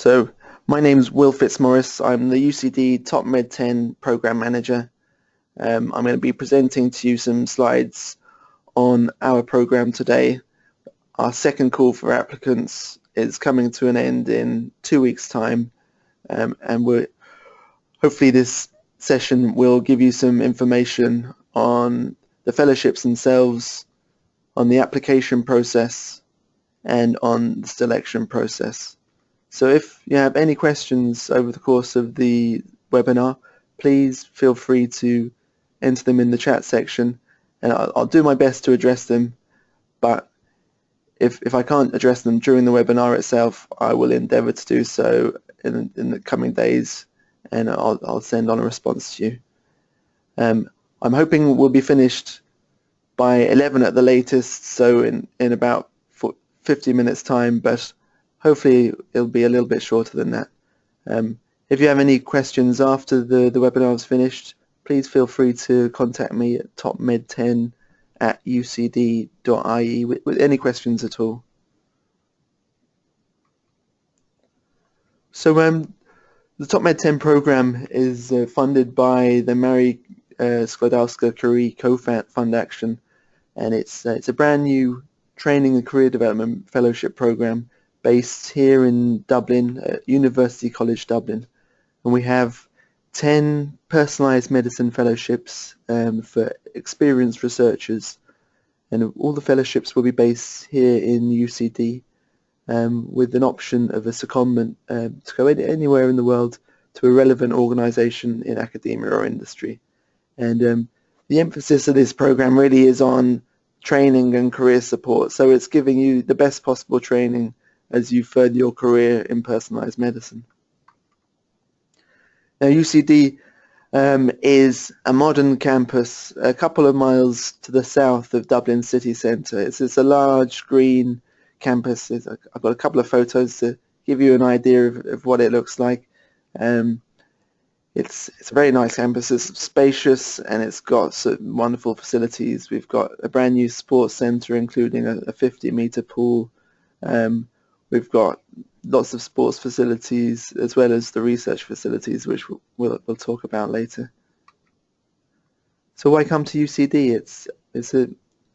So my name's Will Fitzmaurice. I'm the UCD TOPMed10 Program Manager. I'm going to be presenting to you some slides on our program today. Our second call for applicants is coming to an end in 2 weeks' time, and hopefully this session will give you some information on the fellowships themselves, on the application process, and on the selection process. So if you have any questions over the course of the webinar, please feel free to enter them in the chat section, and I'll do my best to address them, but if I can't address them during the webinar itself, I will endeavour to do so in the coming days, and I'll send on a response to you. I'm hoping we'll be finished by 11 at the latest, so in about 50 minutes time, but hopefully it'll be a little bit shorter than that. If you have any questions after the webinar is finished, please feel free to contact me at topmed10@ucd.ie with any questions at all. So the TOPMed10 program is funded by the Marie Skłodowska-Curie Co-Fund Action, and it's a brand new training and career development fellowship program based here in Dublin, at University College Dublin, and we have 10 personalised medicine fellowships for experienced researchers, and all the fellowships will be based here in UCD, with an option of a secondment to go anywhere in the world to a relevant organisation in academia or industry. And the emphasis of this program really is on training and career support, so it's giving you the best possible training as you further your career in personalised medicine. Now UCD is a modern campus a couple of miles to the south of Dublin city centre. It's a large green campus. I've got a couple of photos to give you an idea of what it looks like. It's a very nice campus. It's spacious and it's got some wonderful facilities. We've got a brand new sports centre including a 50-metre pool. We've got lots of sports facilities as well as the research facilities, which we'll talk about later. So why come to UCD? It's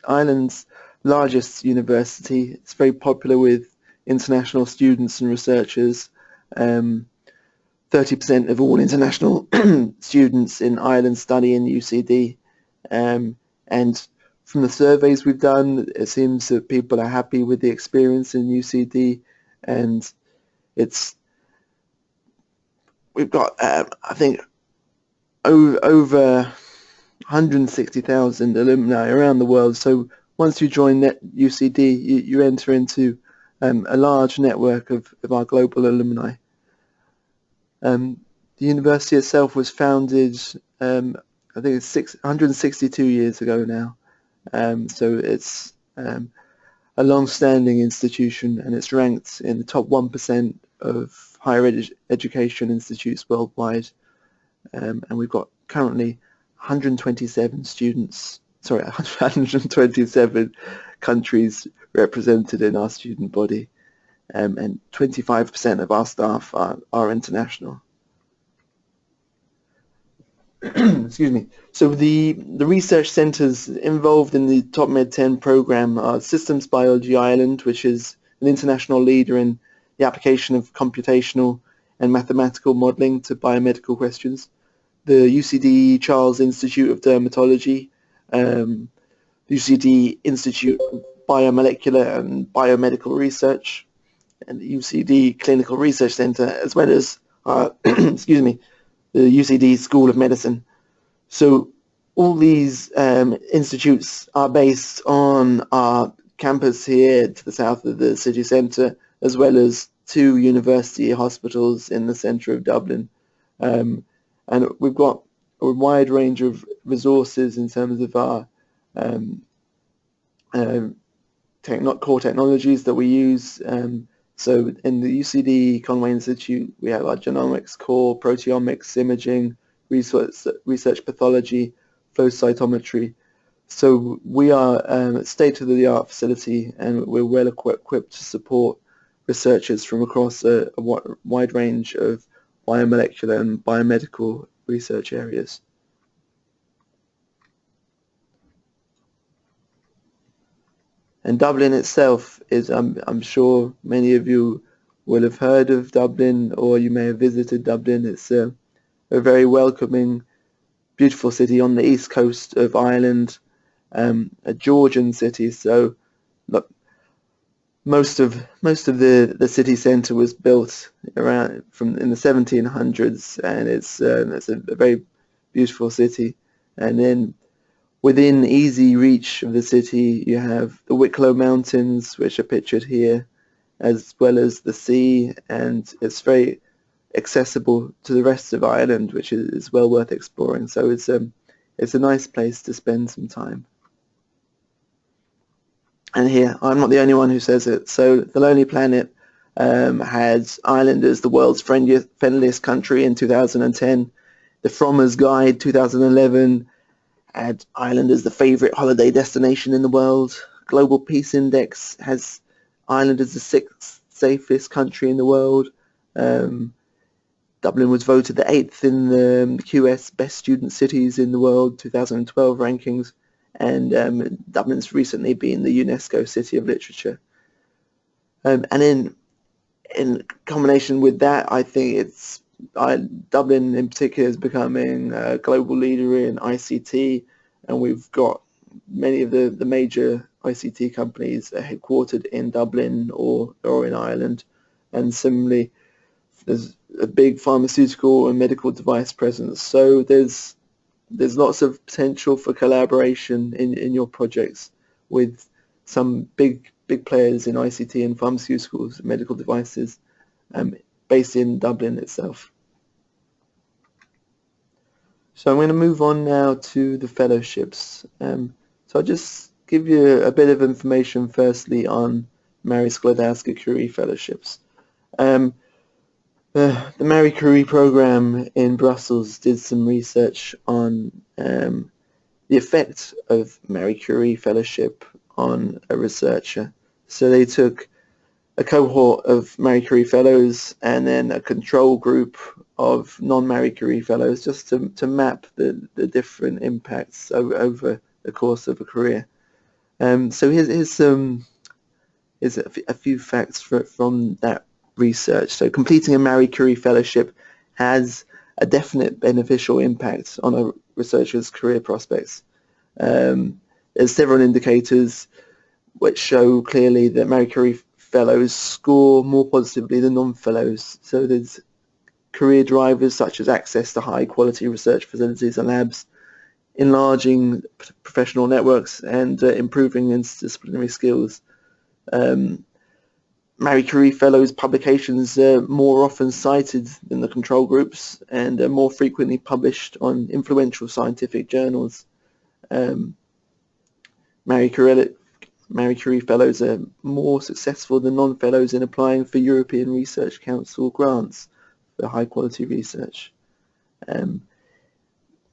Ireland's largest university. It's very popular with international students and researchers. 30% of all international students in Ireland study in UCD, and from the surveys we've done, it seems that people are happy with the experience in UCD, and we've got I think over 160,000 alumni around the world. So once you join UCD, you enter into a large network of our global alumni. The university itself was founded, I think it's 162 years ago now. So it's a long-standing institution, and it's ranked in the top 1% of higher education institutes worldwide. And we've got currently 127 countries represented in our student body, and 25% of our staff are international. Excuse me. So the research centres involved in the TOPMed10 program are Systems Biology Ireland, which is an international leader in the application of computational and mathematical modelling to biomedical questions. The UCD Charles Institute of Dermatology, the UCD Institute of Biomolecular and Biomedical Research, and the UCD Clinical Research Centre, as well as excuse me, the UCD School of Medicine. So all these institutes are based on our campus here to the south of the city centre, as well as 2 university hospitals in the centre of Dublin. And we've got a wide range of resources in terms of our core technologies that we use. So in the UCD Conway Institute, we have our genomics core, proteomics, imaging, research pathology, flow cytometry. So we are a state-of-the-art facility, and we're well equipped to support researchers from across a wide range of biomolecular and biomedical research areas. And Dublin itself is, I'm sure many of you will have heard of Dublin, or you may have visited Dublin. It's a very welcoming, beautiful city on the east coast of Ireland, a Georgian city. So look, most of the city centre was built around in the 1700s, and it's a very beautiful city. And then within easy reach of the city, you have the Wicklow Mountains, which are pictured here, as well as the sea, and it's very accessible to the rest of Ireland, which is well worth exploring. So it's a nice place to spend some time. And here, I'm not the only one who says it. So The Lonely Planet had Ireland as the world's friendliest country in 2010. The Frommer's Guide 2011 had Ireland as the favourite holiday destination in the world. Global Peace Index has Ireland as the 6th safest country in the world. Dublin was voted the 8th in the QS Best Student Cities in the World 2012 rankings, and Dublin's recently been the UNESCO City of Literature. And in combination with that, I think Dublin in particular is becoming a global leader in ICT, and we've got many of the major ICT companies are headquartered in Dublin or in Ireland, and similarly there's a big pharmaceutical and medical device presence. So there's lots of potential for collaboration in your projects with some big players in ICT and pharmaceuticals and medical devices based in Dublin itself. So I'm going to move on now to the fellowships. So I'll just give you a bit of information firstly on Marie Sklodowska-Curie fellowships. The Marie Curie program in Brussels did some research on the effect of Marie Curie fellowship on a researcher. So they took a cohort of Marie Curie fellows and then a control group of non-Marie Curie fellows just to map the different impacts over the course of a career. So here's a few facts from that research. So completing a Marie Curie fellowship has a definite beneficial impact on a researcher's career prospects. There's several indicators which show clearly that Marie Curie fellows score more positively than non-fellows. So there's career drivers such as access to high quality research facilities and labs, enlarging professional networks, and improving interdisciplinary skills. Marie Curie fellows publications are more often cited than the control groups and are more frequently published on influential scientific journals. Marie Curie fellows are more successful than non-fellows in applying for European Research Council grants for high quality research.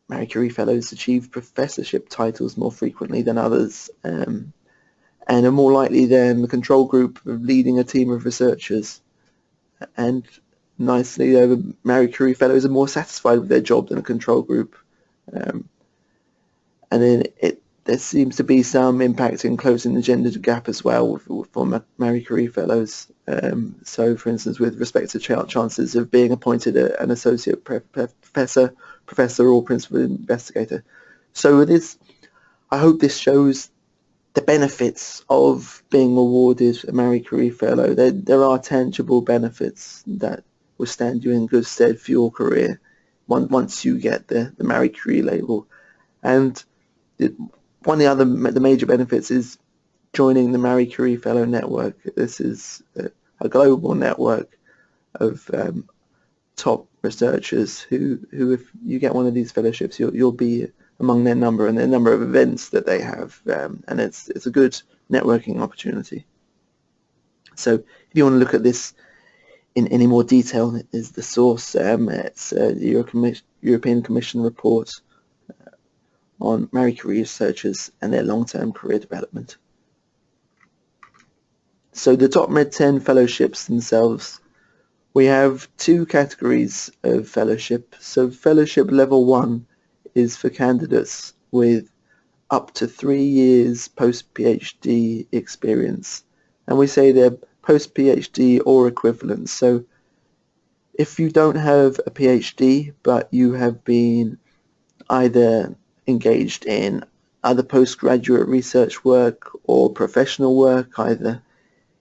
Marie Curie fellows achieve professorship titles more frequently than others, and are more likely than the control group of leading a team of researchers. And nicely, Marie Curie fellows are more satisfied with their job than a control group. And then there seems to be some impact in closing the gender gap as well for Marie Curie fellows. So, for instance, with respect to chances of being appointed an associate professor, or principal investigator. So with this, I hope this shows the benefits of being awarded a Marie Curie fellow. There are tangible benefits that will stand you in good stead for your career once you get the Marie Curie label. And one of the major benefits is joining the Marie Curie Fellow Network. This is a global network of top researchers who if you get one of these fellowships, you'll be among their number and their number of events that they have, and it's a good networking opportunity. So if you want to look at this in any more detail, is the source. It's the European Commission report on Marie Curie researchers and their long-term career development. So the TOPMed10 fellowships themselves, we have two categories of fellowship. So fellowship level 1 is for candidates with up to 3 years post-PhD experience. And we say they're post-PhD or equivalent. So if you don't have a PhD, but you have been either engaged in other postgraduate research work or professional work, either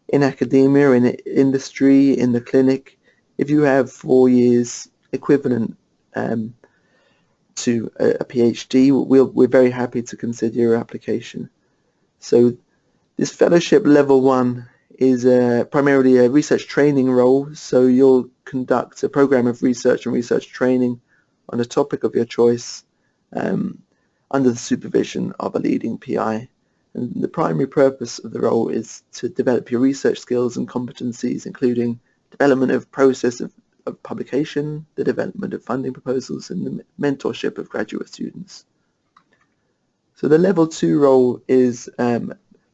in academia, in industry, in the clinic, if you have 4 years equivalent to a PhD, we're very happy to consider your application. So this fellowship level 1 is primarily a research training role, so you'll conduct a program of research and research training on a topic of your choice under the supervision of a leading PI. And the primary purpose of the role is to develop your research skills and competencies, including development of process of publication, the development of funding proposals, and the mentorship of graduate students. So the level 2 role is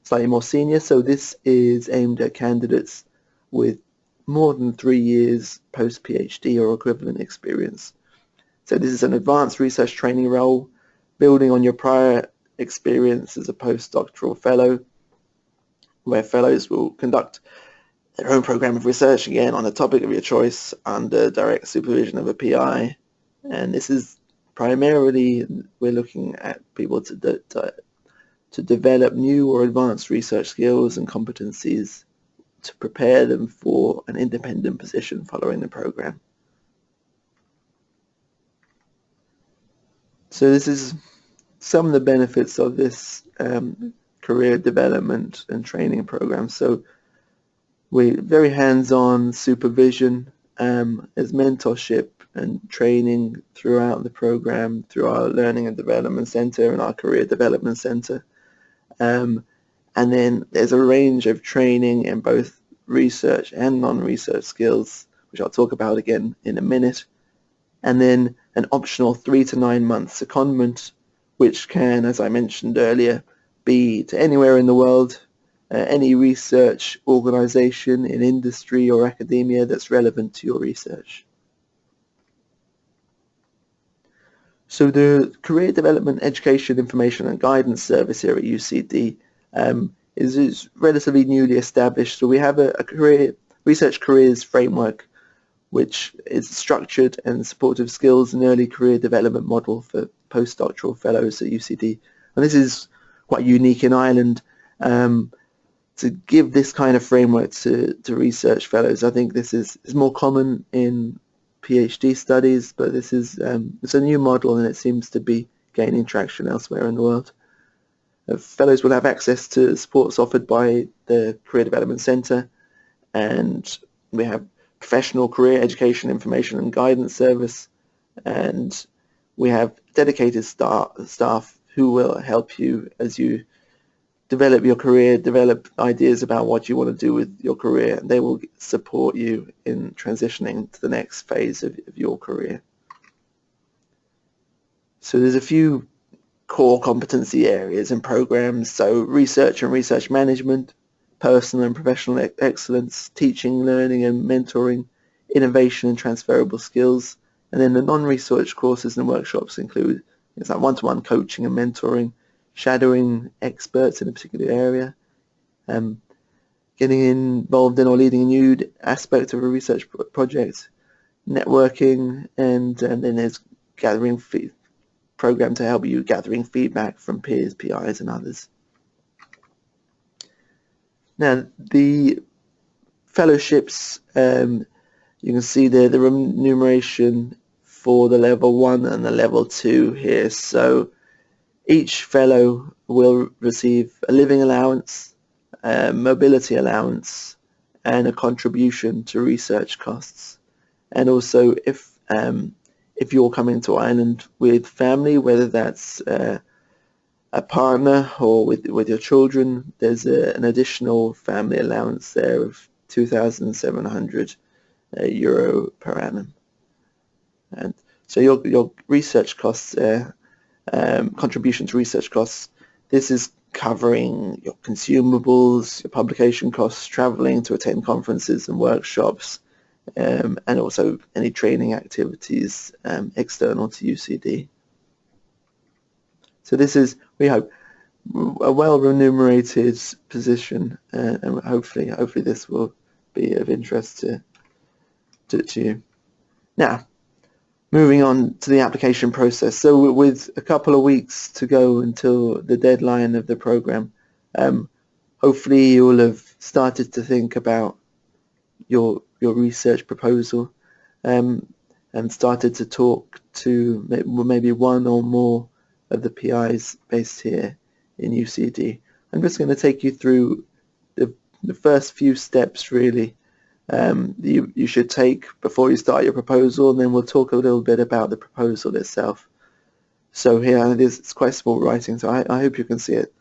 slightly more senior, so this is aimed at candidates with more than 3 years post-PhD or equivalent experience. So this is an advanced research training role, building on your prior experience as a postdoctoral fellow, where fellows will conduct their own program of research, again on a topic of your choice, under direct supervision of a PI. And this is primarily, we're looking at people to develop new or advanced research skills and competencies to prepare them for an independent position following the program. So this is some of the benefits of this career development and training program. So we're very hands-on supervision, as mentorship and training throughout the program, through our Learning and Development Center and our Career Development Center. And then there's a range of training in both research and non-research skills, which I'll talk about again in a minute. And then an optional 3 to 9 month secondment, which can, as I mentioned earlier, be to anywhere in the world, any research organization in industry or academia that's relevant to your research. So the Career Development Education Information and Guidance Service here at UCD is relatively newly established. So we have a research careers framework, which is a structured and supportive skills and early career development model for postdoctoral fellows at UCD. And this is quite unique in Ireland, to give this kind of framework to research fellows. I think this is more common in PhD studies, but this is it's a new model and it seems to be gaining traction elsewhere in the world. Fellows will have access to supports offered by the Career Development Center, and we have professional career education information and guidance service, and we have dedicated staff who will help you as you develop your career, develop ideas about what you want to do with your career, and they will support you in transitioning to the next phase of your career. So there's a few core competency areas and programs, so research and research management, personal and professional excellence, teaching, learning and mentoring, innovation and transferable skills, and then the non-research courses and workshops include things like one-to-one coaching and mentoring, shadowing experts in a particular area, getting involved in or leading a new aspect of a research project, networking, and then there's gathering program to help you gathering feedback from peers, PIs, and others. Now, the fellowships, you can see the remuneration for the level 1 and the level 2 here. So each fellow will receive a living allowance, a mobility allowance, and a contribution to research costs. And also, if you're coming to Ireland with family, whether that's a partner or with your children, there's an additional family allowance there of €2,700 per annum. And so your research costs there, contribution to research costs, this is covering your consumables, your publication costs, traveling to attend conferences and workshops, and also any training activities external to UCD. So this is, we hope, a well remunerated position, and hopefully this will be of interest to you. Now, moving on to the application process. So with a couple of weeks to go until the deadline of the program, hopefully you will have started to think about your research proposal, and started to talk to maybe one or more of the PIs based here in UCD. I'm just going to take you through the first few steps really you should take before you start your proposal, and then we'll talk a little bit about the proposal itself. So here it's quite small writing, so I hope you can see it.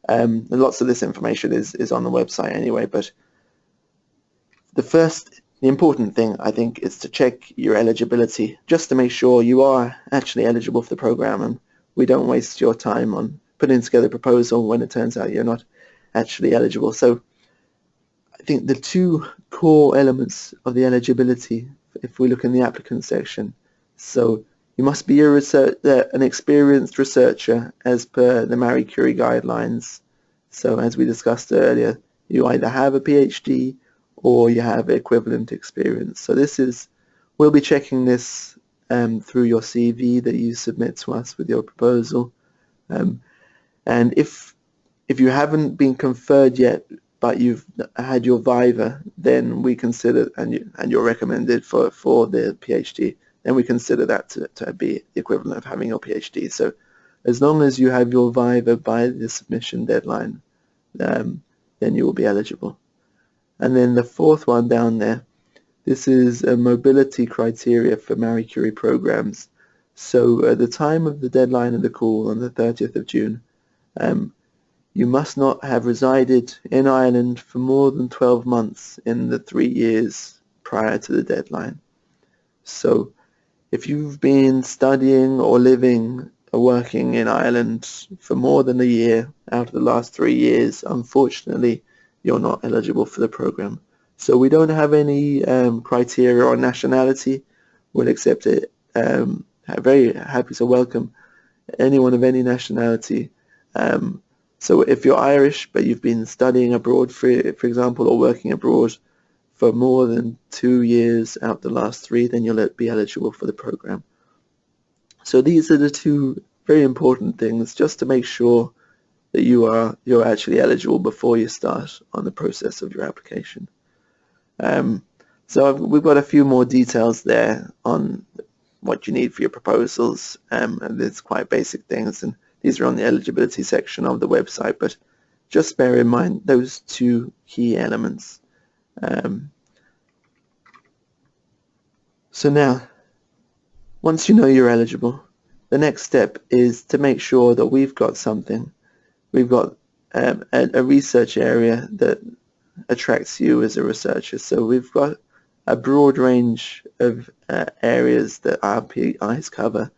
And lots of this information is on the website anyway, but the important thing I think is to check your eligibility, just to make sure you are actually eligible for the program, and we don't waste your time on putting together a proposal when it turns out you're not actually eligible. So I think the two core elements of the eligibility, if we look in the applicant section, so you must be an experienced researcher as per the Marie Curie guidelines. So as we discussed earlier, you either have a PhD or you have equivalent experience. So we'll be checking this through your CV that you submit to us with your proposal. And if you haven't been conferred yet, but you've had your viva, then we consider, and you're recommended for the PhD, then we consider that to be the equivalent of having your PhD. So as long as you have your viva by the submission deadline, then you will be eligible. And then the fourth one down there, this is a mobility criteria for Marie Curie programs. So at the time of the deadline of the call on the 30th of June, you must not have resided in Ireland for more than 12 months in the 3 years prior to the deadline. So if you've been studying or living or working in Ireland for more than a year out of the last 3 years, unfortunately, you're not eligible for the program. So we don't have any criteria on nationality. We'll accept it. Very happy to welcome anyone of any nationality. So if you're Irish but you've been studying abroad, for example, or working abroad for more than 2 years out of the last 3, then you'll be eligible for the program. So these are the two very important things, just to make sure that you're actually eligible before you start on the process of your application. So we've got a few more details there on what you need for your proposals, and it's quite basic things, and these are on the eligibility section of the website, but just bear in mind those two key elements. So now, once you know you're eligible, the next step is to make sure that we've got something. We've got a research area that attracts you as a researcher. So we've got a broad range of areas that our PIs cover,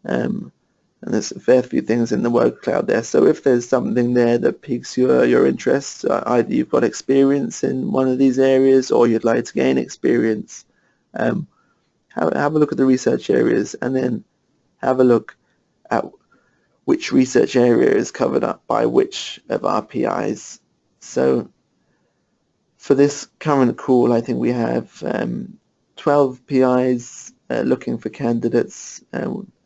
and there's a fair few things in the word cloud there. So if there's something there that piques your interest, either you've got experience in one of these areas or you'd like to gain experience, have a look at the research areas, and then have a look at which research area is covered up by which of our PIs. So for this current call, I think we have 12 PIs looking for candidates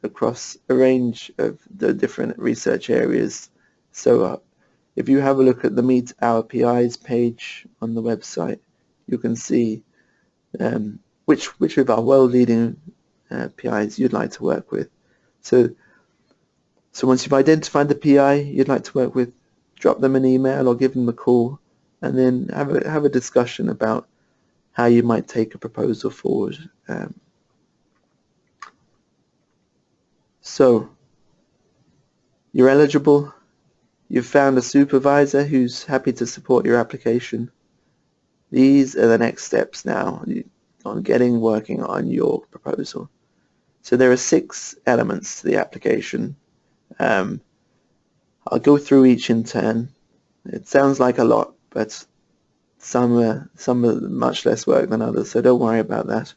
across a range of the different research areas. So if you have a look at the Meet Our PIs page on the website, you can see which of our world-leading PIs you'd like to work with. So once you've identified the PI you'd like to work with, drop them an email or give them a call, and then have a discussion about how you might take a proposal forward. So you're eligible, you've found a supervisor who's happy to support your application. These are the next steps now on working on your proposal. So there are 6 elements to the application. I'll go through each in turn. It sounds like a lot, but some are much less work than others, so don't worry about that.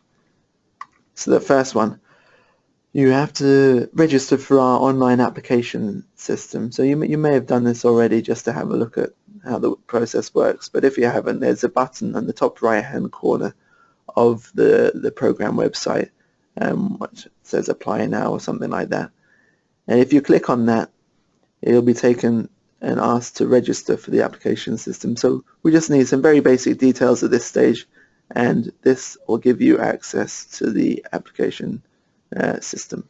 So the first one, you have to register for our online application system. So you may have done this already just to have a look at how the process works, but if you haven't, there's a button on the top right hand corner of the program website which says apply now or something like that. And if you click on that, it'll be taken and asked to register for the application system. So we just need some very basic details at this stage, and this will give you access to the application system.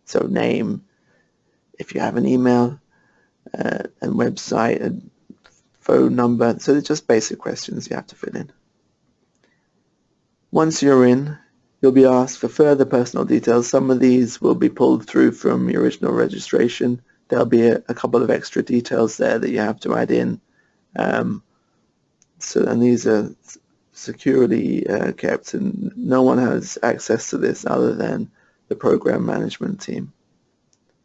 So name, if you have an email, and website, and phone number. So they're just basic questions you have to fill in. Once you're in, you'll be asked for further personal details. Some of these will be pulled through from your original registration. There'll be a couple of extra details there that you have to add in. And these are securely kept, and no one has access to this other than the program management team,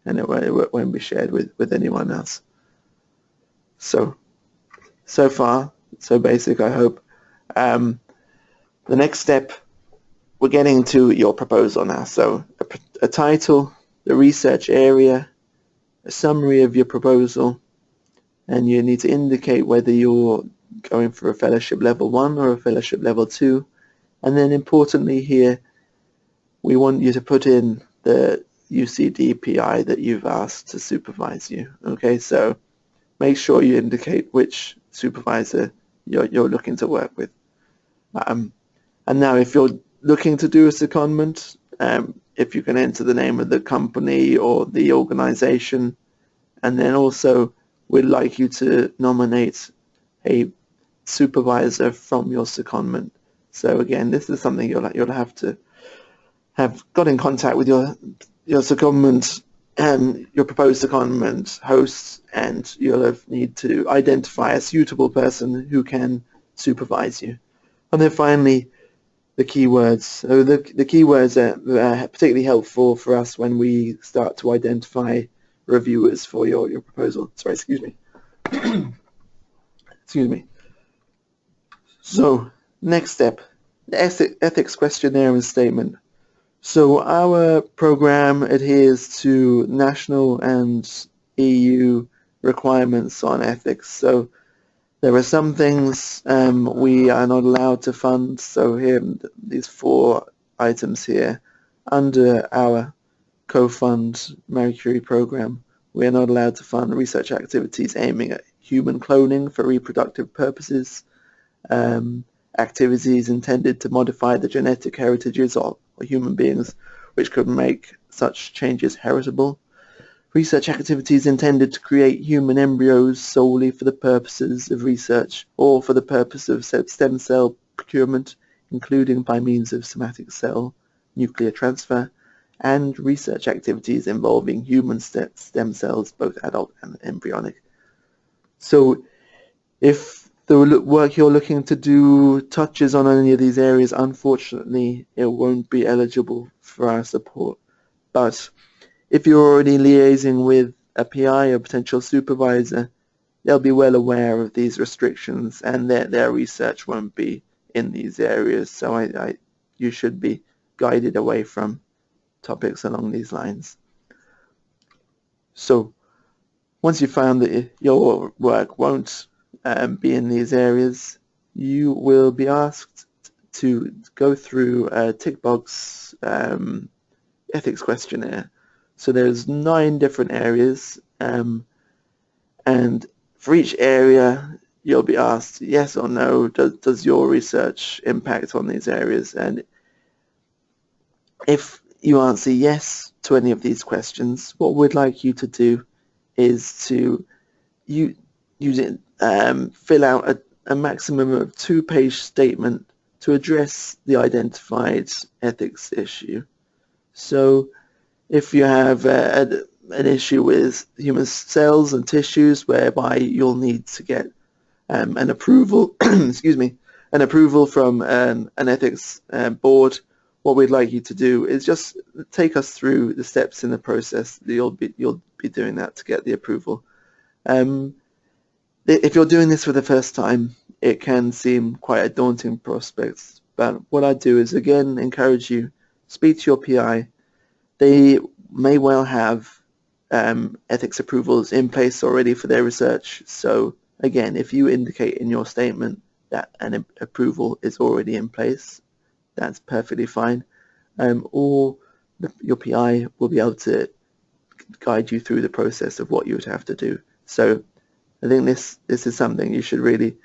and it won't be shared with anyone else. So far, so basic, I hope. The next step, we're getting to your proposal now. So a title, the research area, a summary of your proposal, and you need to indicate whether you're going for a fellowship level 1 or a fellowship level 2. And then importantly here, we want you to put in the UCD PI that you've asked to supervise you. Okay, so make sure you indicate which supervisor you're looking to work with. And now if you're looking to do a secondment, if you can enter the name of the company or the organization, and then also we'd like you to nominate a supervisor from your secondment. So again, this is something you'll have to have got in contact with your secondment and your proposed secondment hosts, and you'll need to identify a suitable person who can supervise you. And then finally, the keywords. So the keywords are particularly helpful for us when we start to identify reviewers for your proposal. Sorry, excuse me. Excuse me. So next step, the ethics questionnaire and statement. So our program adheres to national and EU requirements on ethics. So there are some things we are not allowed to fund. So here, these 4 items here, under our co-fund Marie Curie program, we are not allowed to fund research activities aiming at human cloning for reproductive purposes, activities intended to modify the genetic heritages of human beings, which could make such changes heritable, research activities intended to create human embryos solely for the purposes of research or for the purpose of stem cell procurement, including by means of somatic cell nuclear transfer, and research activities involving human stem cells, both adult and embryonic. So if the work you're looking to do touches on any of these areas, unfortunately it won't be eligible for our support. But if you're already liaising with a PI or potential supervisor, they'll be well aware of these restrictions, and their research won't be in these areas. So you should be guided away from topics along these lines. So once you've found that your work won't be in these areas, you will be asked to go through a tick box ethics questionnaire. So there's 9 different areas, and for each area you'll be asked yes or no, does your research impact on these areas? And if you answer yes to any of these questions, what we'd like you to do is to fill out a maximum of 2-page statement to address the identified ethics issue. So if you have an issue with human cells and tissues whereby you'll need to get an approval, excuse me, an approval from an ethics board, what we'd like you to do is just take us through the steps in the process. You'll be doing that to get the approval. If you're doing this for the first time, it can seem quite a daunting prospect, but what I do is again encourage you, speak to your PI. They may well have ethics approvals in place already for their research. So again, if you indicate in your statement that an approval is already in place, that's perfectly fine. Or your PI will be able to guide you through the process of what you would have to do. So I think this is something you should really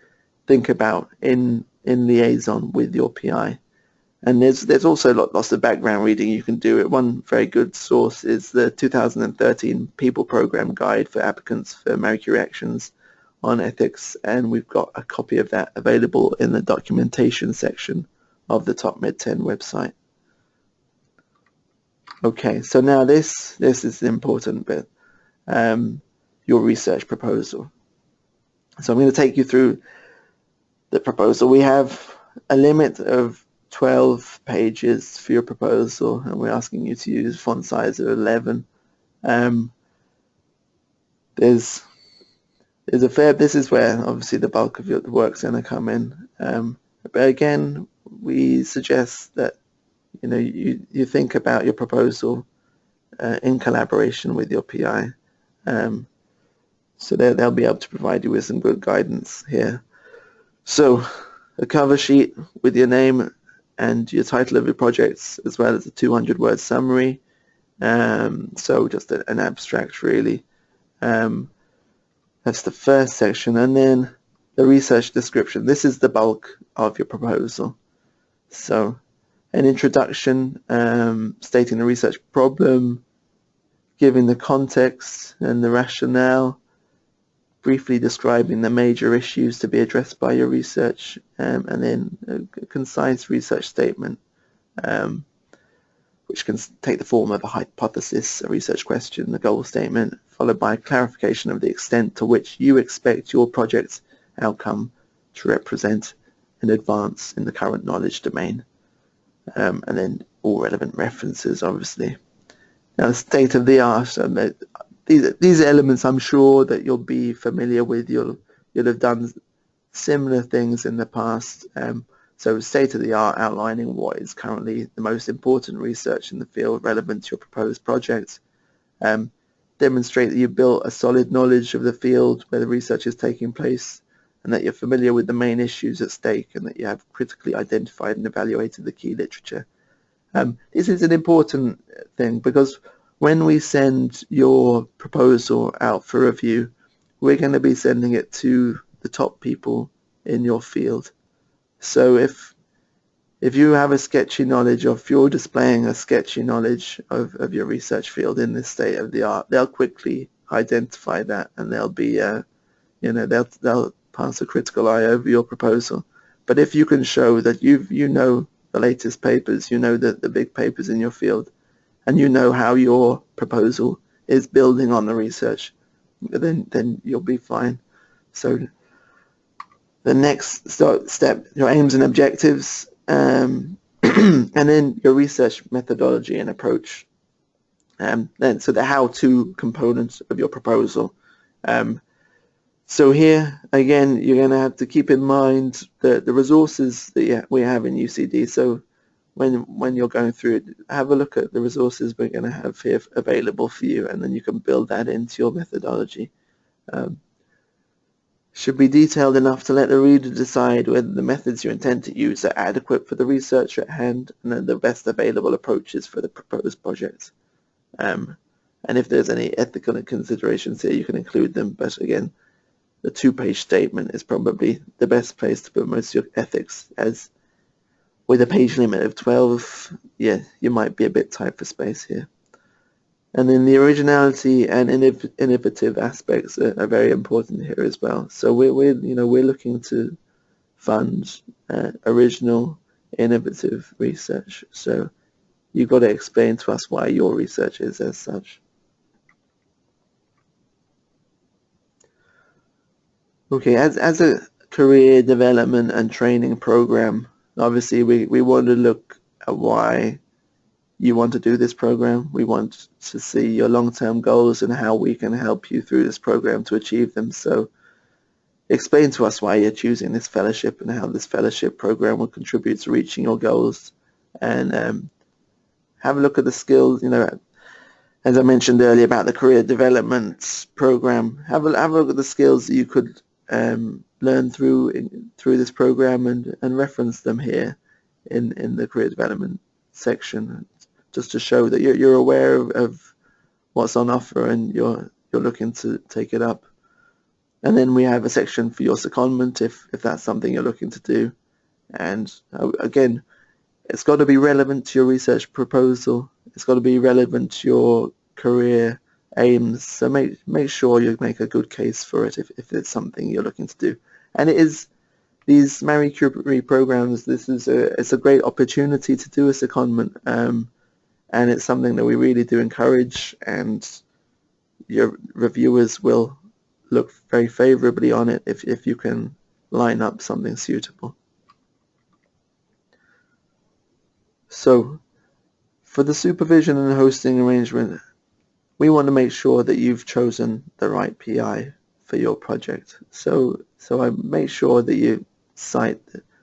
think about in liaison with your PI. And there's also lots of background reading you can do. One very good source is the 2013 People Program Guide for Applicants for Marie Curie Actions on Ethics, and we've got a copy of that available in the documentation section of the TOPMed10 website. Okay, so now this is the important bit, your research proposal. So I'm going to take you through the proposal. We have a limit of 12 pages for your proposal, and we're asking you to use font size of 11. This is where obviously the bulk of your work's going to come in. But again, we suggest that you think about your proposal in collaboration with your PI. So they'll be able to provide you with some good guidance here. So a cover sheet with your name and your title of your projects, as well as a 200-word summary. So just an abstract, really. That's the first section. And then the research description. This is the bulk of your proposal. So an introduction, stating the research problem, giving the context and the rationale, briefly describing the major issues to be addressed by your research, and then a concise research statement, which can take the form of a hypothesis, a research question, a goal statement, followed by a clarification of the extent to which you expect your project's outcome to represent an advance in the current knowledge domain, and then all relevant references, obviously. Now, the state of the art. These elements, I'm sure that you'll be familiar with. You'll have done similar things in the past. So state of the art, outlining what is currently the most important research in the field relevant to your proposed project. Demonstrate that you've built a solid knowledge of the field where the research is taking place, and that you're familiar with the main issues at stake, and that you have critically identified and evaluated the key literature. This is an important thing, because when we send your proposal out for review, we're going to be sending it to the top people in your field. So if you have a sketchy knowledge, or if you're displaying a sketchy knowledge of your research field in this state of the art, they'll quickly identify that, and they'll be, they'll pass a critical eye over your proposal. But if you can show that you know the latest papers, you know the big papers in your field, and you know how your proposal is building on the research, then you'll be fine. So the next step, your aims and objectives, and then your research methodology and approach. Then so the how-to components of your proposal. So here again, you're going to have to keep in mind the resources that we have in UCD. So when you're going through it, have a look at the resources we're going to have here available for you, and then you can build that into your methodology. Should be detailed enough to let the reader decide whether the methods you intend to use are adequate for the research at hand, and then the best available approaches for the proposed project. And if there's any ethical considerations here, you can include them. But again, the 2-page statement is probably the best place to put most of your ethics, as with a page limit of 12, yeah, you might be a bit tight for space here. And then the originality and innovative aspects are very important here as well. So we're looking to fund original, innovative research. So you've got to explain to us why your research is as such. Okay, as a career development and training program, obviously we want to look at why you want to do this program. We want to see your long-term goals and how we can help you through this program to achieve them. So explain to us why you're choosing this fellowship and how this fellowship program will contribute to reaching your goals. And have a look at the skills, as I mentioned earlier about the career development program. Have a look at the skills that you could learn through this program and reference them here in the career development section, just to show that you're aware of what's on offer and you're looking to take it up. And then we have a section for your secondment if that's something you're looking to do. And again, it's got to be relevant to your research proposal. It's got to be relevant to your career aims. So make sure you make a good case for it if it's something you're looking to do. And it is these Marie Curie programs. It's a great opportunity to do a secondment, and it's something that we really do encourage. And your reviewers will look very favorably on it if you can line up something suitable. So for the supervision and hosting arrangement, we want to make sure that you've chosen the right PI for your project. So I make sure that you cite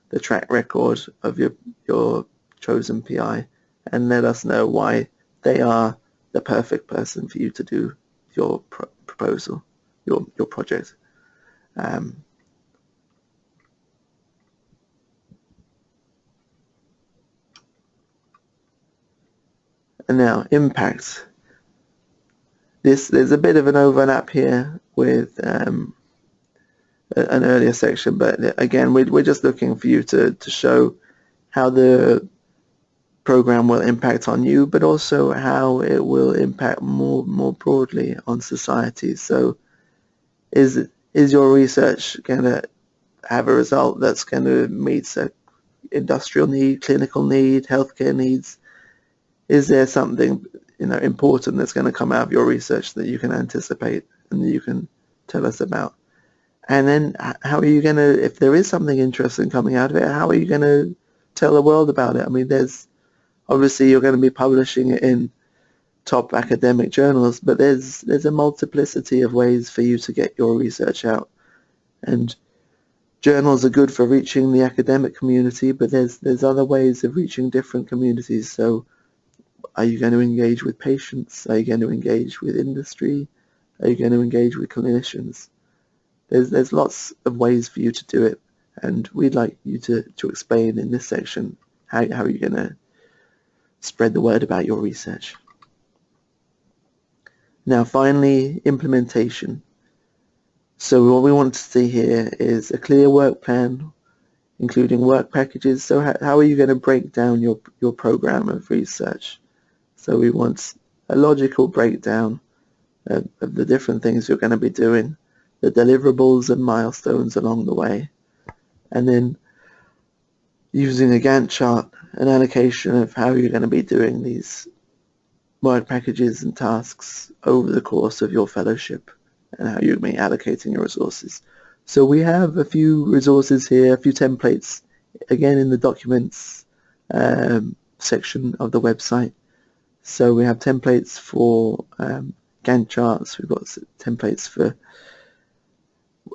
the track record of your chosen PI and let us know why they are the perfect person for you to do your proposal, your project. And now impact. There's a bit of an overlap here with an earlier section, but again we're just looking for you to show how the program will impact on you, but also how it will impact more broadly on society. So is your research going to have a result that's going to meet an industrial need, clinical need, healthcare needs? Is there something important that's going to come out of your research that you can anticipate and that you can tell us about? And then how are you going to, if there is something interesting coming out of it, how are you going to tell the world about it? I mean, obviously you're going to be publishing it in top academic journals, but there's a multiplicity of ways for you to get your research out. And journals are good for reaching the academic community, but there's other ways of reaching different communities. So are you going to engage with patients? Are you going to engage with industry? Are you going to engage with clinicians? There's lots of ways for you to do it, and we'd like you to explain in this section how you're going to spread the word about your research. Now finally, implementation. So what we want to see here is a clear work plan, including work packages. So how are you going to break down your program of research? So we want a logical breakdown of the different things you're going to be doing, the deliverables and milestones along the way, and then using a Gantt chart, an allocation of how you're going to be doing these work packages and tasks over the course of your fellowship and how you'll be allocating your resources. So we have a few resources here, a few templates, again in the documents section of the website. So we have templates for Gantt charts, we've got templates for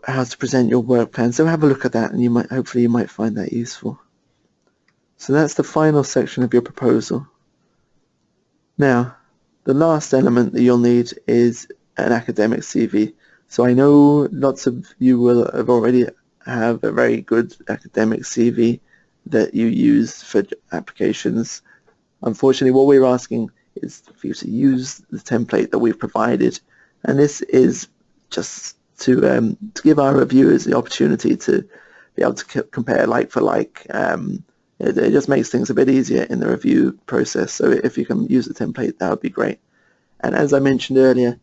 how to present your work plan. So have a look at that and hopefully you might find that useful. So that's the final section of your proposal. Now, the last element that you'll need is an academic CV. So I know lots of you will have already have a very good academic CV that you use for applications. Unfortunately, what we're asking is for you to use the template that we've provided, and this is just to give our reviewers the opportunity to be able to compare like for like. It just makes things a bit easier in the review process, so if you can use the template, that would be great. And as I mentioned earlier,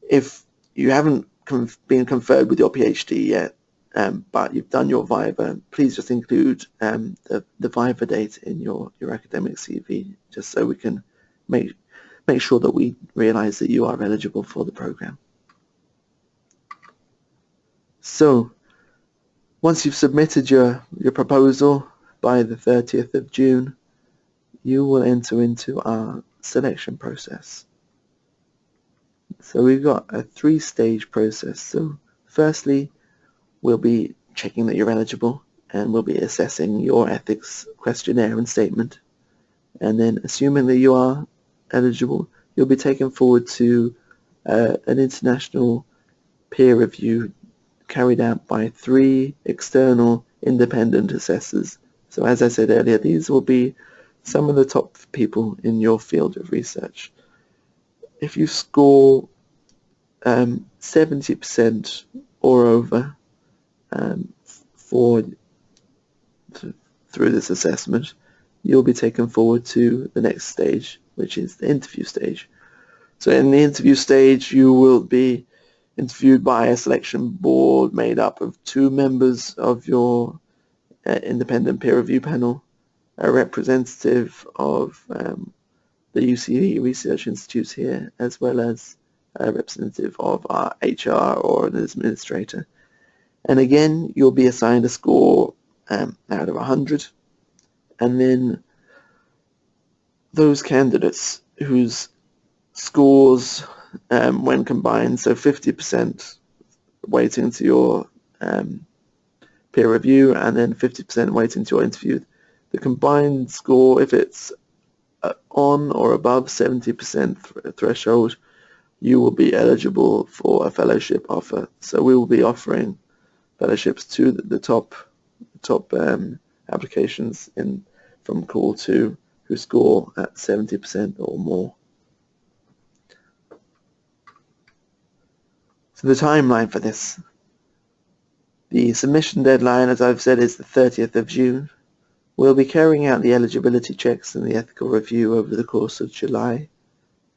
if you haven't been conferred with your PhD yet, but you've done your Viva, please just include the Viva date in your academic CV, just so we can make sure that we realize that you are eligible for the program. So once you've submitted your proposal by the 30th of June, you will enter into our selection process. So we've got a 3-stage process. So firstly, we'll be checking that you're eligible, and we'll be assessing your ethics questionnaire and statement. And then, assuming that you are eligible, you'll be taken forward to an international peer review carried out by 3 external independent assessors. So as I said earlier, these will be some of the top people in your field of research. If you score 70% or over through this assessment, you'll be taken forward to the next stage, which is the interview stage. So in the interview stage, you will be interviewed by a selection board made up of 2 members of your independent peer review panel, a representative of the UCD Research Institutes here, as well as a representative of our HR or an administrator. And again, you'll be assigned a score out of 100, and then those candidates whose scores when combined, so 50% weighting to your peer review and then 50% weighting to your interview, the combined score, if it's on or above 70% threshold, you will be eligible for a fellowship offer. So we will be offering fellowships to the top applications from Call 2 who score at 70% or more. So the timeline for this. The submission deadline, as I've said, is the 30th of June. We'll be carrying out the eligibility checks and the ethical review over the course of July,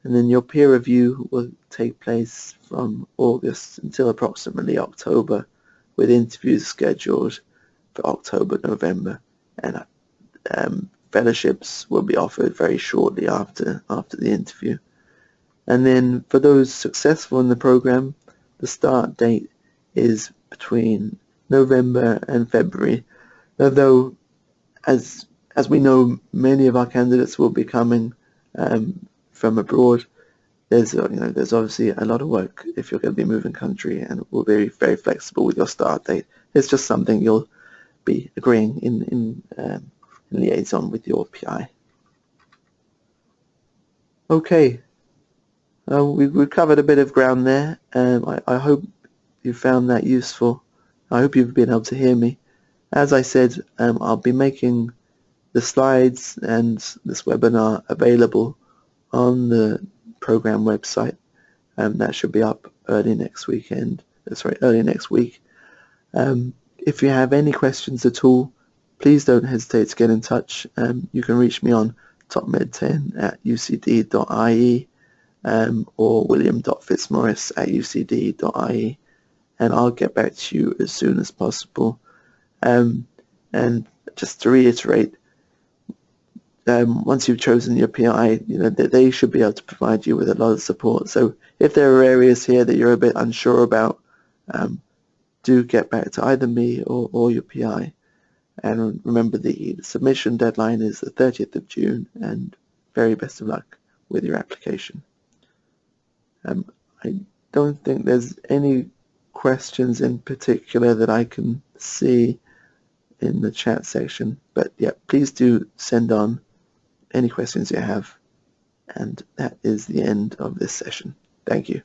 and then your peer review will take place from August until approximately October, with interviews scheduled for October, November, and fellowships will be offered very shortly after the interview. And then for those successful in the program, the start date is between November and February, although as we know, many of our candidates will be coming from abroad. There's obviously a lot of work if you're going to be moving country, and we'll be very flexible with your start date. It's just something you'll be agreeing in liaison with your PI. Okay, we've covered a bit of ground there. I hope you found that useful. I hope you've been able to hear me. As I said, I'll be making the slides and this webinar available on the program website. That should be up early next week. If you have any questions at all, please don't hesitate to get in touch. You can reach me on topmed10@ucd.ie or william.fitzmaurice@ucd.ie, and I'll get back to you as soon as possible. And just to reiterate, once you've chosen your PI, they should be able to provide you with a lot of support. So if there are areas here that you're a bit unsure about, do get back to either me or your PI. And remember, the submission deadline is the 30th of June, and very best of luck with your application. I don't think there's any questions in particular that I can see in the chat section, but yeah, please do send on any questions you have. And that is the end of this session. Thank you.